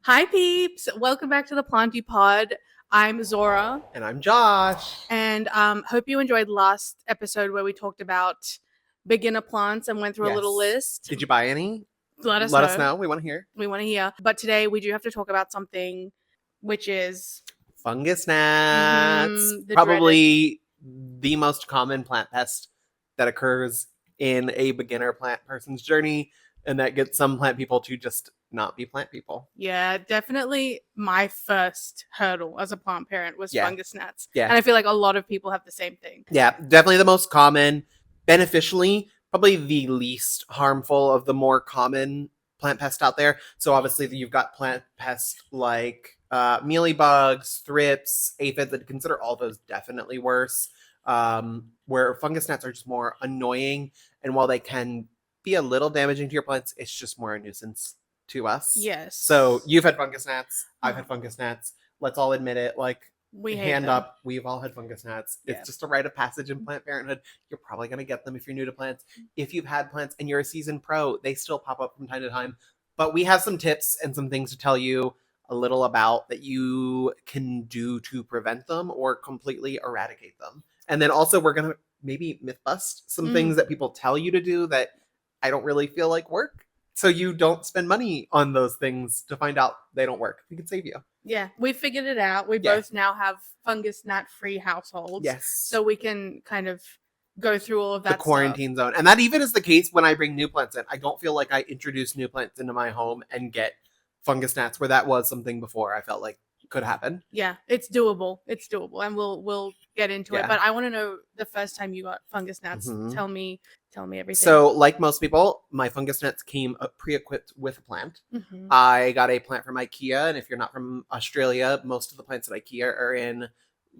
Hi, peeps. Welcome back to the Planti Pod. I'm Zohra. And I'm Josh. And hope you enjoyed last episode where we talked about beginner plants and went through a little list. Did you buy any? Let us know. We want to hear. We want to hear. But today we do have to talk about something, which is Fungus gnats. Probably the most common plant pest that occurs in a beginner plant person's journey, and that gets some plant people to just not be plant people. Yeah, definitely my first hurdle as a plant parent was fungus gnats. Yeah. And I feel like a lot of people have the same thing. Yeah, definitely the most common. Beneficially, probably the least harmful of the more common plant pests out there. So obviously you've got plant pests like mealybugs, thrips, aphids. I'd consider all those definitely worse. Where fungus gnats are just more annoying, and while they can be a little damaging to your plants, it's just more a nuisance to us. Yes. So you've had fungus gnats. I've had fungus gnats. Let's all admit it. Like, we hand up, we've all had fungus gnats. Yeah. It's just a rite of passage in plant parenthood. You're probably going to get them if you're new to plants. If you've had plants and you're a seasoned pro, they still pop up from time to time. But we have some tips and some things to tell you a little about that you can do to prevent them or completely eradicate them. And then also we're going to maybe myth bust some things that people tell you to do that I don't really feel like work. So you don't spend money on those things to find out they don't work. We could save you. Yeah, we figured it out. We both now have fungus gnat free households. Yes. So we can kind of go through all of that the quarantine zone. And that even is the case when I bring new plants in. I don't feel like I introduce new plants into my home and get fungus gnats, where that was something before I felt like could happen. Yeah, it's doable. It's doable. And we'll get into it. But I want to know the first time you got fungus gnats. Tell me everything. So like most people, my fungus gnats came pre-equipped with a plant. I got a plant from IKEA. And if you're not from Australia, most of the plants at IKEA are in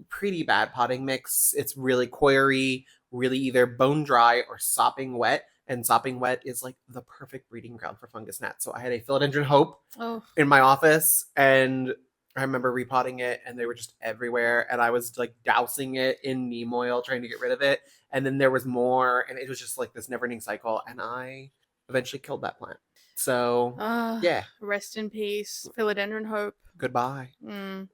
pretty bad potting mix. It's really coiry, really either bone dry or sopping wet. And sopping wet is like the perfect breeding ground for fungus gnats. So I had a philodendron hope in my office, and I remember repotting it, and they were just everywhere, and I was like dousing it in neem oil trying to get rid of it, and then there was more, and it was just like this never-ending cycle, and I eventually killed that plant. So yeah, rest in peace, philodendron hope. Goodbye.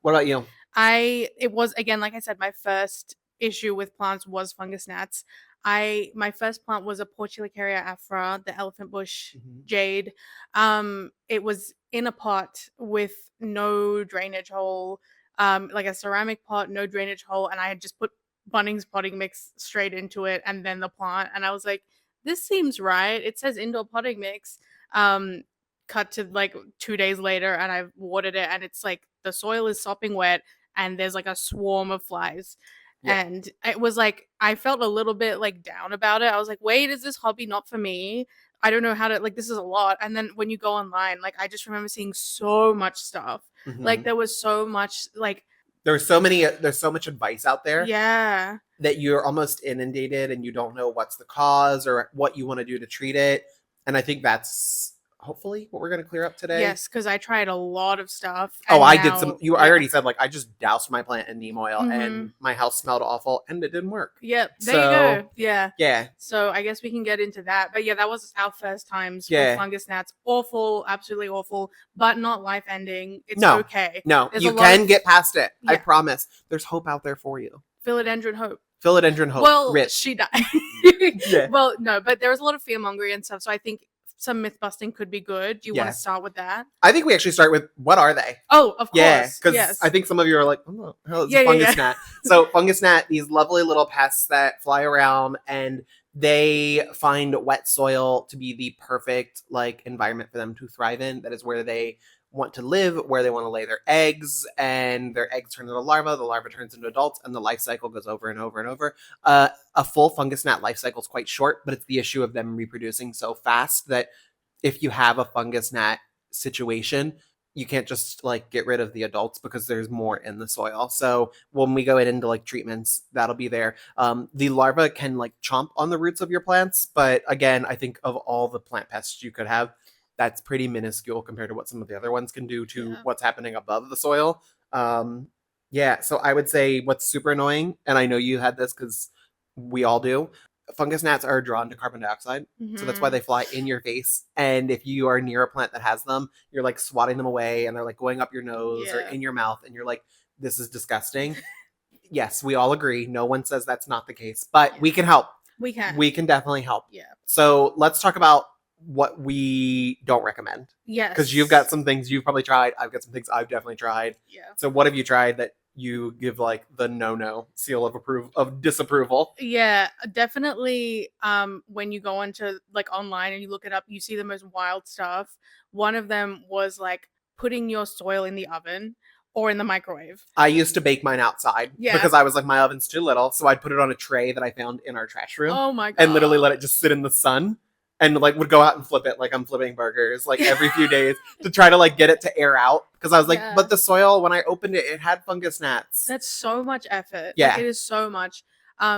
What about you? It was, again, like I said, my first issue with plants was fungus gnats. My first plant was a Portulacaria afra, the elephant bush jade. It was in a pot with no drainage hole, like a ceramic pot, no drainage hole, and I had just put Bunnings potting mix straight into it and then the plant, and I was like, this seems right. It says indoor potting mix. Cut to like 2 days later, and I've watered it, and it's like the soil is sopping wet and there's like a swarm of flies. And it was like, I felt a little bit like down about it. I was like, wait, is this hobby not for me? I don't know how to, like, this is a lot. And then when you go online, like, I just remember seeing so much stuff. Like, there was so much, like, there's so much advice out there. Yeah. That you're almost inundated and you don't know what's the cause or what you want to do to treat it. And I think that's hopefully what we're going to clear up today. Yes, because I tried a lot of stuff. I did some. I already said, like, I just doused my plant in neem oil and my house smelled awful and it didn't work. Yep, there you go. Yeah. Yeah. So I guess we can get into that. But yeah, that was our first times with fungus gnats. Awful, absolutely awful, but not life ending. It's okay. No, there's you can get past it. Yeah. I promise. There's hope out there for you. Philodendron hope. Philodendron hope. Well, Rich. She died. Well, no, but there was a lot of fear mongering and stuff. So I think some myth busting could be good. Do you want to start with that? I think we actually start with, what are they? Oh, of course. Yeah, because I think some of you are like, oh, hell is a fungus gnat. So fungus gnat, these lovely little pests that fly around, and they find wet soil to be the perfect like environment for them to thrive in. That is where they want to live, where they want to lay their eggs, and their eggs turn into larvae, the larva turns into adults, and the life cycle goes over and over and over. A full fungus gnat life cycle is quite short, but it's the issue of them reproducing so fast that if you have a fungus gnat situation, you can't just like get rid of the adults because there's more in the soil. So when we go into like treatments, that'll be there. The larva can like chomp on the roots of your plants, but again, I think of all the plant pests you could have, that's pretty minuscule compared to what some of the other ones can do to what's happening above the soil. So I would say what's super annoying, and I know you had this because we all do, fungus gnats are drawn to carbon dioxide. Mm-hmm. So that's why they fly in your face. And if you are near a plant that has them, you're like swatting them away and they're like going up your nose or in your mouth. And you're like, this is disgusting. Yes, we all agree. No one says that's not the case, but we can help. We can. We can definitely help. Yeah. So let's talk about what we don't recommend. Yes. Because you've got some things you've probably tried. I've got some things I've definitely tried. Yeah. So what have you tried that you give like the no seal of disapproval? Yeah, definitely. When you go into like online and you look it up, you see the most wild stuff. One of them was like putting your soil in the oven or in the microwave. I used to bake mine outside because I was like, my oven's too little. So I'd put it on a tray that I found in our trash room. Oh my God. And literally let it just sit in the sun. And like would go out and flip it like I'm flipping burgers like every few days to try to like get it to air out. Because I was like, but the soil, when I opened it, it had fungus gnats. That's so much effort. Yeah. Like, it is so much.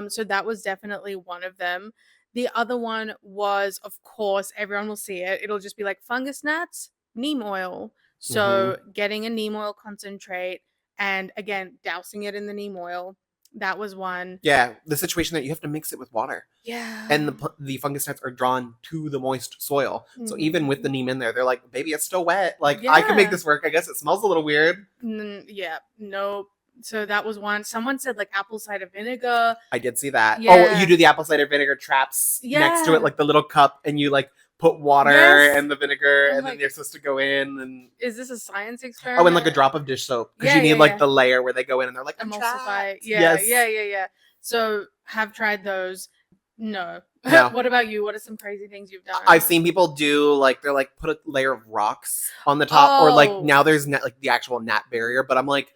So that was definitely one of them. The other one was, of course, everyone will see it. It'll just be like fungus gnats, neem oil. So getting a neem oil concentrate and again, dousing it in the neem oil. That was one. Yeah, the situation that you have to mix it with water. Yeah. And the fungus gnats are drawn to the moist soil. So even with the neem in there, they're like, baby, it's still wet. Like, I can make this work. I guess it smells a little weird. Yeah, nope. So that was one. Someone said like apple cider vinegar. I did see that. Yeah. Oh, you do the apple cider vinegar traps next to it, like the little cup, and you like put water and the vinegar, and then they're supposed to go in. And is this a science experiment? Oh, and like a drop of dish soap because you need like the layer where they go in and they're like emulsify. Yeah. So have tried those. No. What about you? What are some crazy things you've done? I've seen people do like they're like put a layer of rocks on the top, or like now there's like the actual gnat barrier. But I'm like,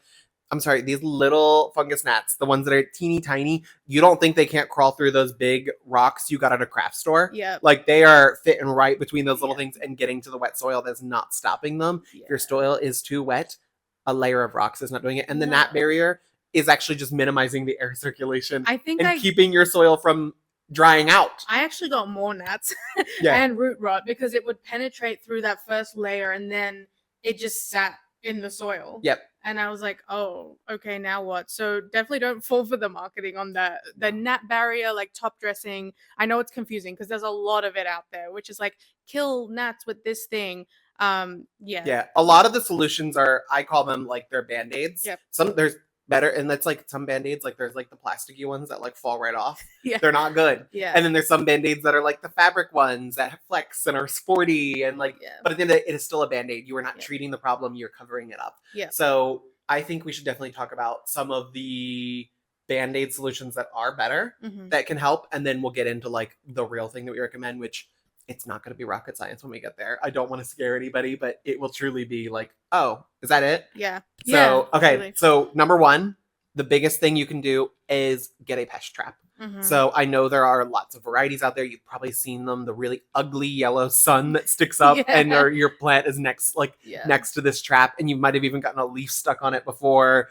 I'm sorry, these little fungus gnats, the ones that are teeny tiny, you don't think they can't crawl through those big rocks you got at a craft store? Yeah. Like they are fitting right between those little things and getting to the wet soil. That's not stopping them. If your soil is too wet, a layer of rocks is not doing it. And the gnat barrier is actually just minimizing the air circulation and keeping your soil from drying out. I actually got more gnats and root rot because it would penetrate through that first layer and then it just sat in the soil. Yep. And I was like, oh, okay, now what? So definitely don't fall for the marketing on that. The gnat barrier, like top dressing. I know it's confusing because there's a lot of it out there, which is like kill gnats with this thing. Yeah. A lot of the solutions are, I call them like they're band-aids. Yep. There's better, and that's like some band-aids, like there's like the plasticky ones that like fall right off. Yeah. They're not good. Yeah. And then there's some band-aids that are like the fabric ones that have flex and are sporty and like, but at the end of the day, it is still a band-aid. You are not treating the problem, you're covering it up. Yeah. So I think we should definitely talk about some of the band-aid solutions that are better that can help. And then we'll get into like the real thing that we recommend, which it's not going to be rocket science when we get there. I don't want to scare anybody, but it will truly be like, oh, is that it? Yeah. So, okay. Really. So number one, the biggest thing you can do is get a pest trap. So I know there are lots of varieties out there. You've probably seen them, the really ugly yellow sun that sticks up and your plant is next to this trap. And you might have even gotten a leaf stuck on it before.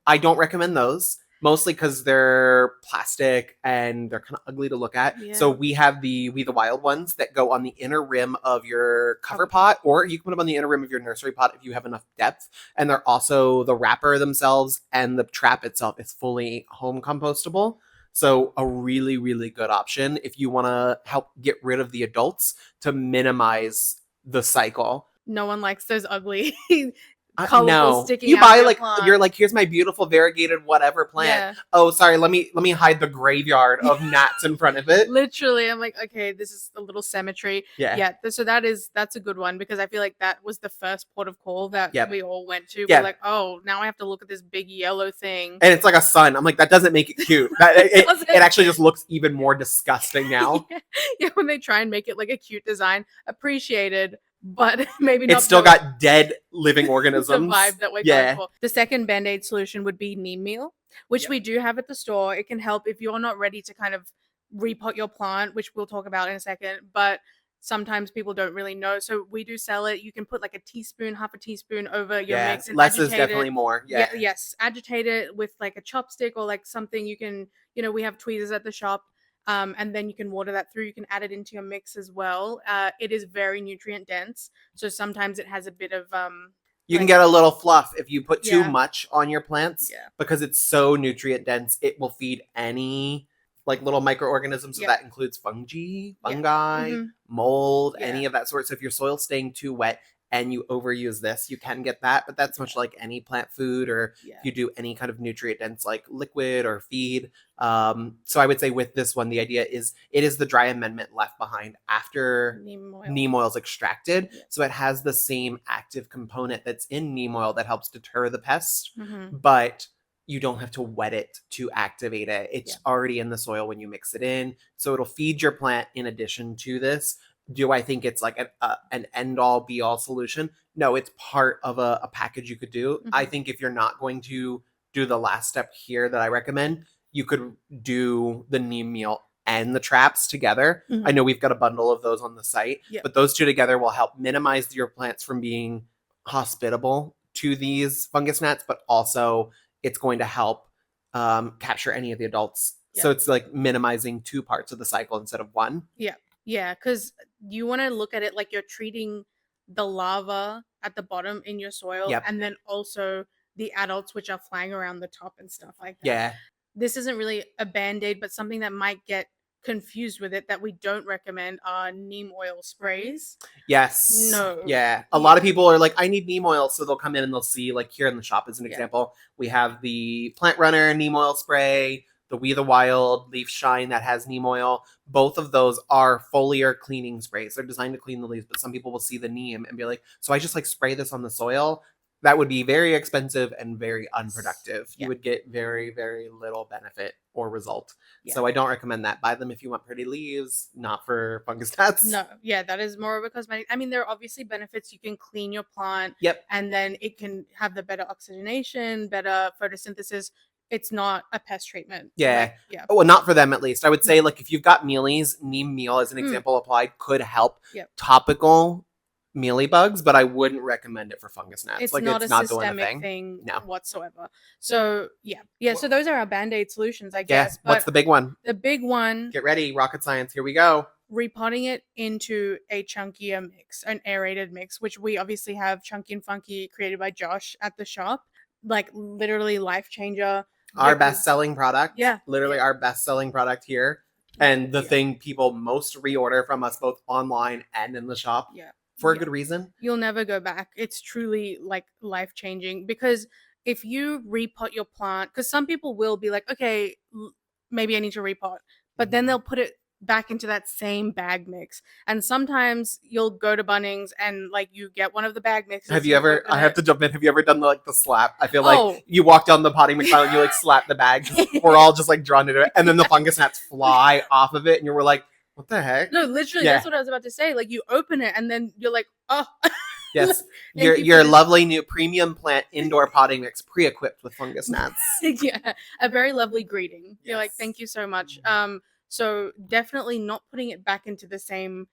I don't recommend those. Mostly because they're plastic and they're kind of ugly to look at. Yeah. So we have the wild ones that go on the inner rim of your cover pot, or you can put them on the inner rim of your nursery pot if you have enough depth. And they're also the wrapper themselves and the trap itself is fully home compostable. So a really, really good option if you want to help get rid of the adults to minimize the cycle. No one likes those ugly no, you buy like you're like, here's my beautiful variegated whatever plant. Yeah. Oh, sorry, let me hide the graveyard of gnats in front of it. Literally, I'm like, okay, this is a little cemetery. Yeah. So that's a good one because I feel like that was the first port of call that we all went to. We're like, oh, now I have to look at this big yellow thing, and it's like a sun. I'm like, that doesn't make it cute. It actually just looks even more disgusting now. Yeah, when they try and make it like a cute design, appreciated. But maybe not. It's still got dead living organisms. The vibe that we're going for. The second band-aid solution would be neem meal, which we do have at the store. It can help if you're not ready to kind of repot your plant, which we'll talk about in a second. But sometimes people don't really know. So we do sell it. You can put like a teaspoon, half a teaspoon over your mix. And less is definitely more. Yeah. Yes. Agitate it with like a chopstick or like something you can, we have tweezers at the shop. And then you can water that through. You can add it into your mix as well. It is very nutrient dense. So sometimes it has a bit of... you can get a little fluff if you put too much on your plants. Yeah. Because it's so nutrient dense, it will feed any like little microorganisms. So Yep. that includes fungi, mold, Yeah. any of that sort. So if your soil's staying too wet and you overuse this, you can get that. But that's much like any plant food, or if you do any kind of nutrient dense like liquid or feed. So I would say with this one, the idea is it is the dry amendment left behind after neem oil is extracted. So it has the same active component that's in neem oil that helps deter the pest, but you don't have to wet it to activate it. It's already in the soil when you mix it in. So it'll feed your plant in addition to this. Do I think it's like an end-all be-all solution? No, it's part of a package you could do. I think if you're not going to do the last step here that I recommend, you could do the neem meal and the traps together. I know we've got a bundle of those on the site, but those two together will help minimize your plants from being hospitable to these fungus gnats, but also it's going to help capture any of the adults. So it's like minimizing 2 parts of the cycle instead of 1. Yeah, because you want to look at it like you're treating the larva at the bottom in your soil, and then also the adults which are flying around the top and stuff like that. Yeah. This isn't really a band-aid, but something that might get confused with it that we don't recommend are neem oil sprays. Yes. No. Yeah. A lot of people are like, I need neem oil. So they'll come in and they'll see, like here in the shop as an example, we have the Plant Runner neem oil spray, the We the Wild Leaf Shine that has neem oil. Both of those are foliar cleaning sprays. They're designed to clean the leaves, but some people will see the neem and be like, so I just like spray this on the soil. That would be very expensive and very unproductive. You would get very, very little benefit or result. So I don't recommend that. Buy them if you want pretty leaves, not for fungus gnats. No, that is more of a cosmetic. I mean, there are obviously benefits. You can clean your plant. And then it can have the better oxygenation, better photosynthesis. It's not a pest treatment. Well, not for them at least. I would say like if you've got mealies, neem meal as an example applied could help topical mealy bugs, but I wouldn't recommend it for fungus gnats. It's like not it's a not doing systemic a thing No. whatsoever. So so those are our band-aid solutions, I guess. What's the big one? The big one, get ready, rocket science, here we go. Repotting it into a chunkier mix, an aerated mix, which we obviously have Chunky and Funky created by Josh at the shop. Like literally life changer. Our best-selling product. Literally Yeah. our best-selling product here. And the thing people most reorder from us both online and in the shop. For a good reason. You'll never go back. It's truly like life-changing, because if you repot your plant, because some people will be like, okay, maybe I need to repot, but then they'll put it back into that same bag mix. And sometimes you'll go to Bunnings and like you get one of the bag mixes. Have you ever, I have to jump in, have you ever done the slap? I feel like you walk down the potting mix aisle and you like slap the bag. We're all just like drawn into it. And then the fungus gnats fly off of it and you're like, what the heck? No, literally, that's what I was about to say. Like you open it and then you're like, oh. Yes. Your lovely new premium plant indoor potting mix pre-equipped with fungus gnats. A very lovely greeting. You're like, thank you so much. So definitely not putting it back into the same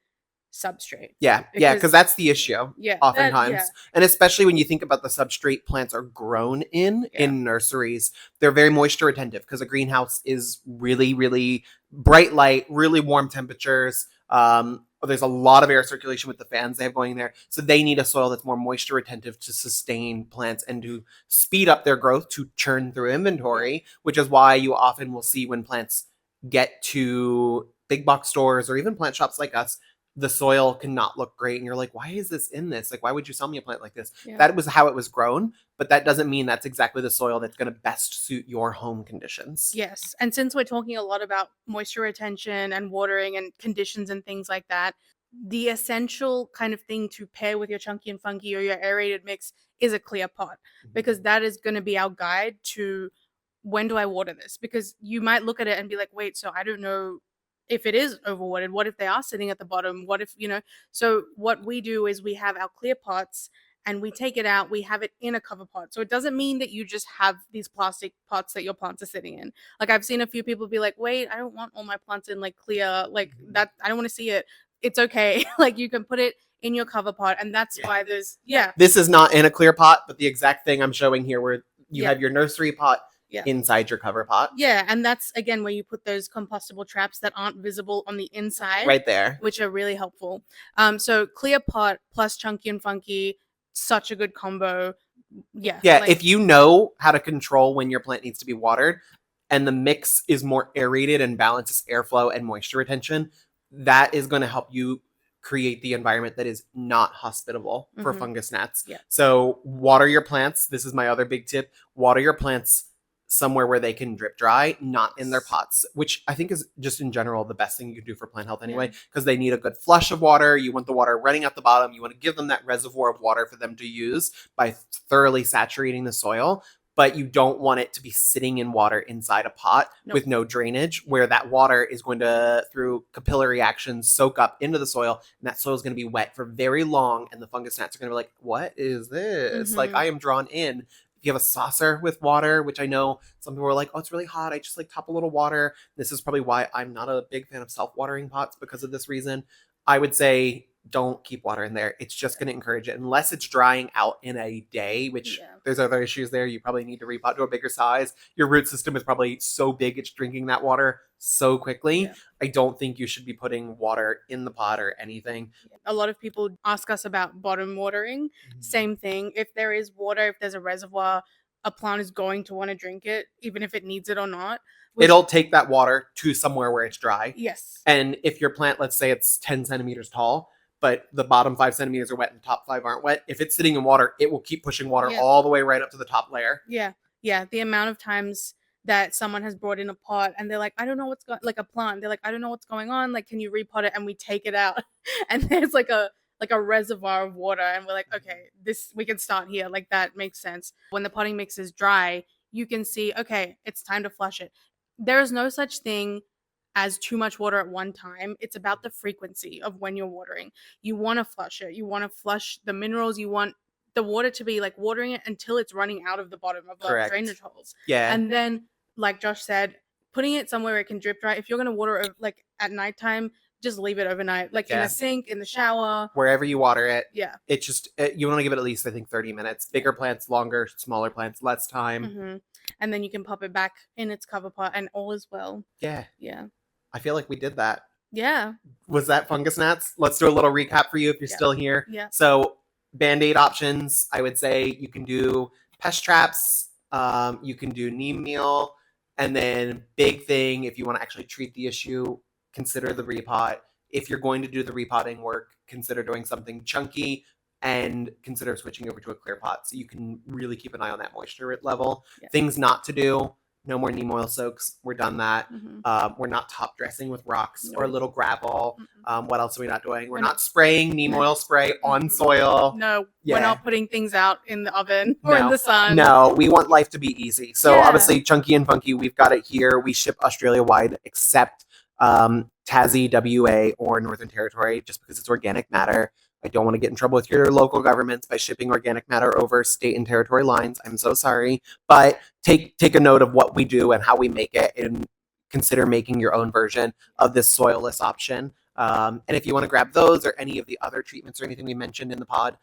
substrate. Because that's the issue. Oftentimes. And especially when you think about the substrate plants are grown in nurseries, they're very moisture retentive because a greenhouse is really, really bright light, really warm temperatures. There's a lot of air circulation with the fans they have going there. So they need a soil that's more moisture retentive to sustain plants and to speed up their growth, to churn through inventory, which is why you often will see when plants get to big box stores or even plant shops like us, the soil cannot look great. And you're like, why is this in this? Like, why would you sell me a plant like this? That was how it was grown, but that doesn't mean that's exactly the soil that's going to best suit your home conditions. Yes. And since we're talking a lot about moisture retention and watering and conditions and things like that, the essential kind of thing to pair with your Chunky and Funky or your aerated mix is a clear pot, because that is going to be our guide to when do I water this? Because you might look at it and be like, wait, so I don't know if it is overwatered. What if they are sitting at the bottom? What if, so what we do is we have our clear pots and we take it out, we have it in a cover pot. So it doesn't mean that you just have these plastic pots that your plants are sitting in. Like I've seen a few people be like, wait, I don't want all my plants in like clear, like that. I don't want to see it. It's okay. Like you can put it in your cover pot, and that's why there's, This is not in a clear pot, but the exact thing I'm showing here where you have your nursery pot inside your cover pot. And that's again where you put those compostable traps that aren't visible on the inside. Right there. Which are really helpful. So clear pot plus Chunky and Funky, such a good combo. If you know how to control when your plant needs to be watered, and the mix is more aerated and balances airflow and moisture retention, that is going to help you create the environment that is not hospitable for fungus gnats. Yeah. So water your plants. This is my other big tip. Water your plants somewhere where they can drip dry, not in their pots, which I think is just in general the best thing you can do for plant health anyway, because they need a good flush of water. You want the water running at the bottom. You want to give them that reservoir of water for them to use by thoroughly saturating the soil. But you don't want it to be sitting in water inside a pot with no drainage, where that water is going to, through capillary action, soak up into the soil, and that soil is going to be wet for very long, and the fungus gnats are going to be like, what is this? Like, I am drawn in. If you have a saucer with water, which I know some people are like, oh, it's really hot, I just like top a little water. This is probably why I'm not a big fan of self-watering pots, because of this reason. I would say don't keep water in there. It's just going to encourage it. Unless it's drying out in a day, which there's other issues there. You probably need to repot to a bigger size. Your root system is probably so big it's drinking that water so quickly. I don't think you should be putting water in the pot or anything. A lot of people ask us about bottom watering. Same thing. If there is water, if there's a reservoir, a plant is going to want to drink it, even if it needs it or not. It'll take that water to somewhere where it's dry. Yes. And if your plant, let's say it's 10 centimeters tall, but the bottom 5 centimeters are wet and the top 5 aren't wet, if it's sitting in water, it will keep pushing water all the way right up to the top layer. Yeah. The amount of times that someone has brought in a pot and they're like, I don't know what's going, like a plant, they're like, I don't know what's going on, like, can you repot it? And we take it out and there's like a reservoir of water, and we're like, okay, we can start here. Like, that makes sense. When the potting mix is dry, you can see, okay, it's time to flush it. There is no such thing as too much water at one time. It's about the frequency of when you're watering. You want to flush it. You want to flush the minerals. You want the water to be like watering it until it's running out of the bottom of the drainage holes. Yeah. And then, like Josh said, putting it somewhere where it can drip dry. If you're going to water it like at nighttime, just leave it overnight, like in a sink, in the shower, wherever you water it. Yeah. It's just, you want to give it at least, I think, 30 minutes. Bigger plants, longer. Smaller plants, less time. And then you can pop it back in its cover pot and all is well. Yeah. Yeah. I feel like we did that. Yeah. Was that fungus gnats? Let's do a little recap for you if you're still here. Yeah. So Band-Aid options, I would say you can do pest traps. You can do neem meal. And then big thing, if you want to actually treat the issue, consider the repot. If you're going to do the repotting work, consider doing something chunky and consider switching over to a clear pot so you can really keep an eye on that moisture level. Things not to do: no more neem oil soaks. We're done that. We're not top dressing with rocks or a little gravel. What else are we not doing? We're not spraying neem oil spray on soil. No, we're not putting things out in the oven or in the sun. No, we want life to be easy. So obviously, Chunky and Funky, we've got it here. We ship Australia-wide, except Tassie, WA, or Northern Territory, just because it's organic matter. I don't want to get in trouble with your local governments by shipping organic matter over state and territory lines. I'm so sorry. But take a note of what we do and how we make it, and consider making your own version of this soilless option. And if you want to grab those or any of the other treatments or anything we mentioned in the pod,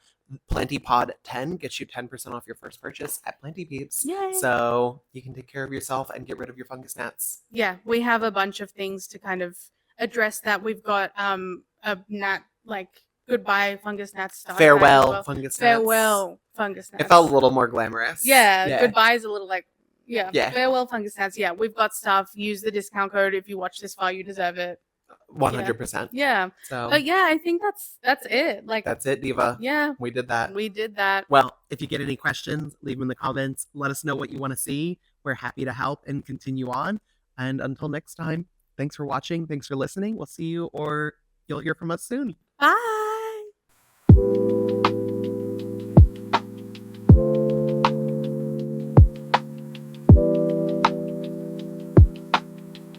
Planti Pod 10 gets you 10% off your first purchase at Planti Peeps. Yay. So you can take care of yourself and get rid of your fungus gnats. Yeah, we have a bunch of things to kind of address that. We've got a gnat, like, goodbye fungus gnats. Farewell fungus gnats. Farewell fungus gnats. It felt a little more glamorous. Yeah. Goodbye is a little like, farewell fungus gnats. Yeah, we've got stuff. Use the discount code. If you watch this far, you deserve it. 100%. Yeah. So I think that's it. Like, that's it, Diva. Yeah. We did that. Well, if you get any questions, leave them in the comments. Let us know what you want to see. We're happy to help and continue on. And until next time, thanks for watching. Thanks for listening. We'll see you, or you'll hear from us soon. Bye.